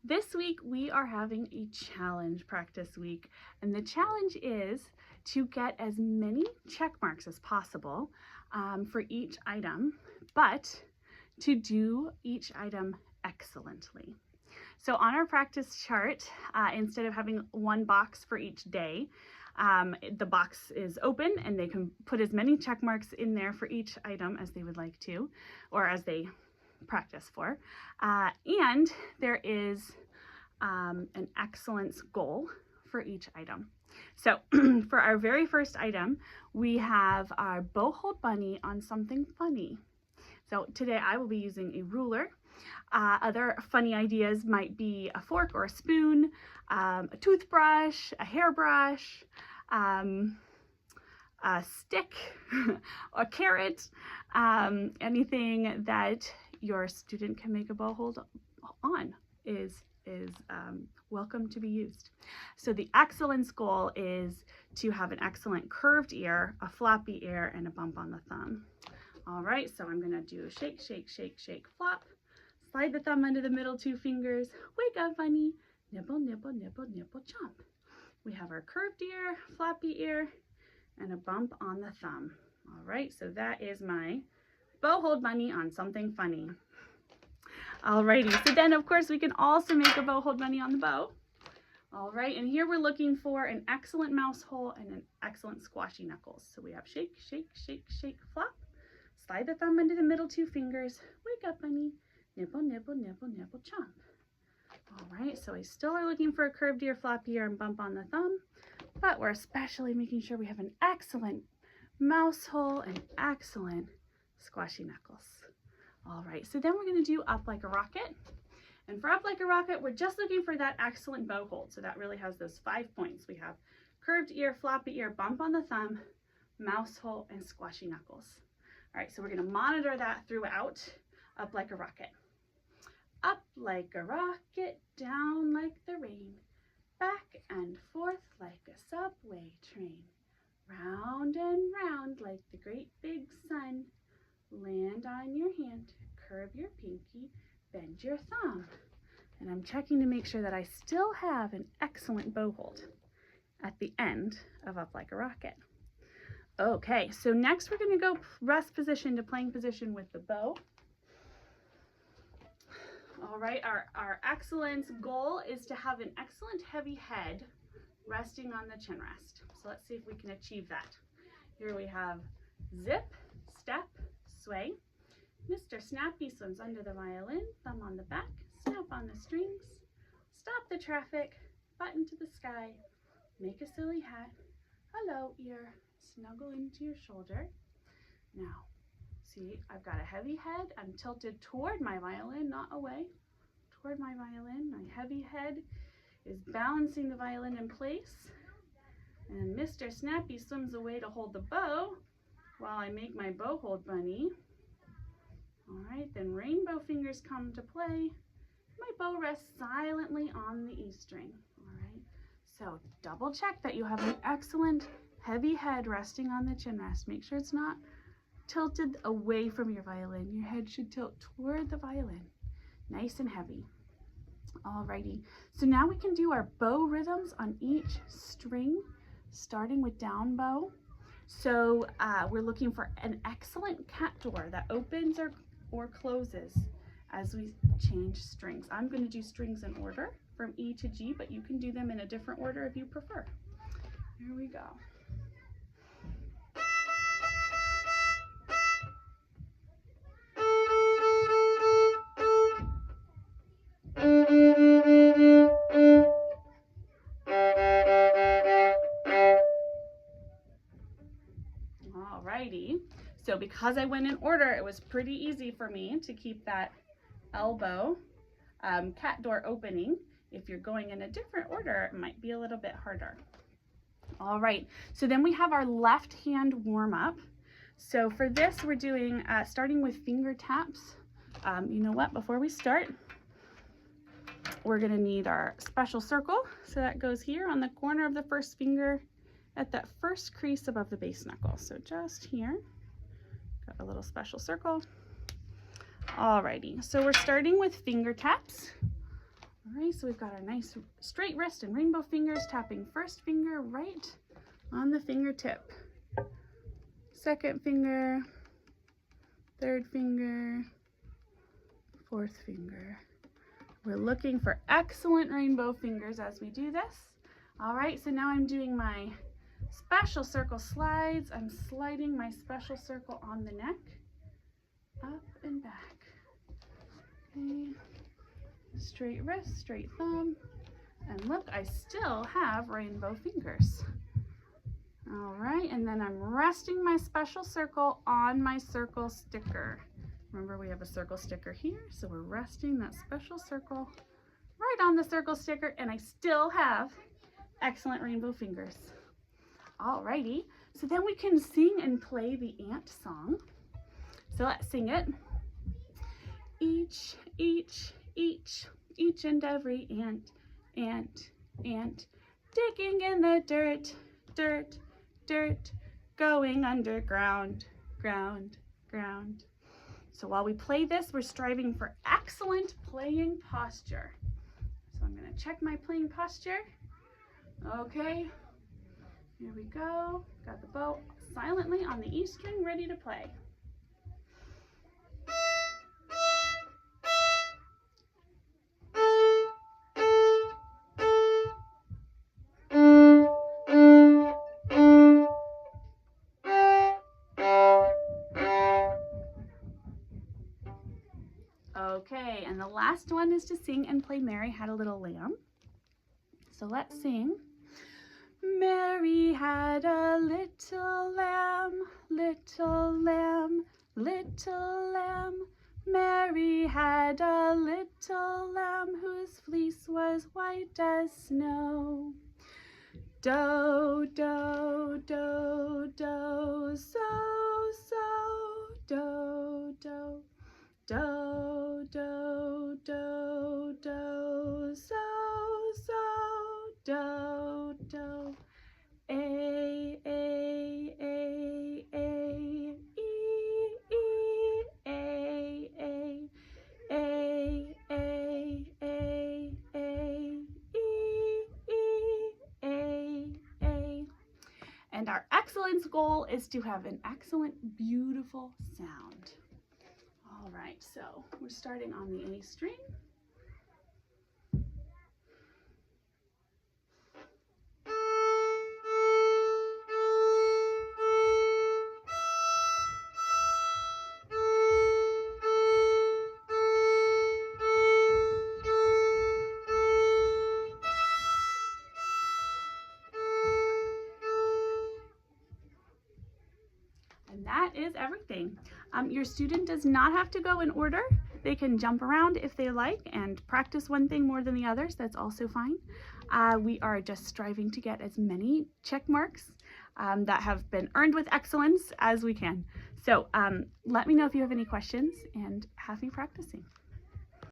This week we are having a challenge practice week, and the challenge is to get as many check marks as possible for each item, but to do each item excellently. So on our practice chart, instead of having one box for each day, the box is open and they can put as many check marks in there for each item as they would like to, or as they practice for. And there is an excellence goal for each item. So for our very first item, we have our bow hold bunny on something funny. So today I will be using a ruler. Other funny ideas might be a fork or a spoon, a toothbrush, a hairbrush, a stick, a carrot, anything that your student can make a bow hold on is welcome to be used. So the excellence goal is to have an excellent curved ear, a floppy ear, and a bump on the thumb. All right, so I'm gonna do shake, shake, shake, shake, flop. Slide the thumb under the middle two fingers. Wake up, bunny. Nibble, nibble, nibble, nibble, chomp. We have our curved ear, floppy ear, and a bump on the thumb. All right, so that is my bow hold bunny on something funny. Alrighty, so then of course we can also make a bow hold bunny on the bow. All right, and here we're looking for an excellent mouse hole and an excellent squashy knuckles. So we have shake, shake, shake, shake, flop. Slide the thumb under the middle two fingers. Wake up, bunny. Nibble, nibble, nibble, nibble, chomp. All right, so we still are looking for a curved ear, floppy ear, and bump on the thumb, but we're especially making sure we have an excellent mouse hole and excellent squashy knuckles. All right, so then we're gonna do up like a rocket. And for up like a rocket, we're just looking for that excellent bow hold. So that really has those 5 points. We have curved ear, floppy ear, bump on the thumb, mouse hole, and squashy knuckles. All right, so we're gonna monitor that throughout up like a rocket. Up like a rocket, down like the rain, back and forth like a subway train, round and round like the great big sun, land on your hand, curve your pinky, bend your thumb. And I'm checking to make sure that I still have an excellent bow hold at the end of Up Like a Rocket. Okay, so next we're gonna go rest position to playing position with the bow. All right, our excellence goal is to have an excellent heavy head resting on the chin rest. So let's see if we can achieve that. Here we have zip, step, sway. Mr. Snappy swims under the violin, thumb on the back, snap on the strings, stop the traffic, button to the sky, make a silly hat, hello ear, snuggle into your shoulder. Now, see, I've got a heavy head. I'm tilted toward my violin, not away. Toward my violin. My heavy head is balancing the violin in place. And Mr. Snappy swims away to hold the bow while I make my bow hold bunny. All right, then rainbow fingers come to play. My bow rests silently on the E string. All right, so double check that you have an excellent heavy head resting on the chin rest. Make sure it's not tilted away from your violin. Your head should tilt toward the violin, nice and heavy. Alrighty, so now we can do our bow rhythms on each string, starting with down bow. So we're looking for an excellent cat door that opens or closes as we change strings. I'm going to do strings in order from E to G, but you can do them in a different order if you prefer. Here we go. Alrighty, so because I went in order, it was pretty easy for me to keep that elbow cat door opening. If you're going in a different order, it might be a little bit harder. All right, so then we have our left hand warm up. So for this, we're doing, starting with finger taps. You know what, before we start, we're gonna need our special circle. So that goes here on the corner of the first finger at that first crease above the base knuckle. So just here, got a little special circle. Alrighty, so we're starting with finger taps. All right, so we've got our nice straight wrist and rainbow fingers, tapping first finger right on the fingertip. Second finger, third finger, fourth finger. We're looking for excellent rainbow fingers as we do this. All right, so now I'm doing my special circle slides. I'm sliding my special circle on the neck, up and back. Okay. Straight wrist, straight thumb, and look, I still have rainbow fingers. All right, and then I'm resting my special circle on my circle sticker. Remember, we have a circle sticker here, so we're resting that special circle right on the circle sticker, and I still have excellent rainbow fingers. All righty, so then we can sing and play the ant song. So let's sing it. Each and every ant, digging in the dirt, going underground, ground. So while we play this, we're striving for excellent playing posture. So I'm going to check my playing posture. Okay, here we go. Got the bow silently on the E string, ready to play. Okay, and the last one is to sing and play Mary Had a Little Lamb. So let's sing. Mary had a little lamb, little lamb, little lamb. Mary had a little lamb whose fleece was white as snow. Do, do, do, do, so, do, do. Do, do, do, do, so, do, do. A, E, A, E. And our excellence goal is to have an excellent, beautiful sound. All right, so we're starting on the A string. And that is everything. Your student does not have to go in order. They can jump around if they like and practice one thing more than the others. That's also fine. We are just striving to get as many check marks that have been earned with excellence as we can. So let me know if you have any questions, and happy practicing.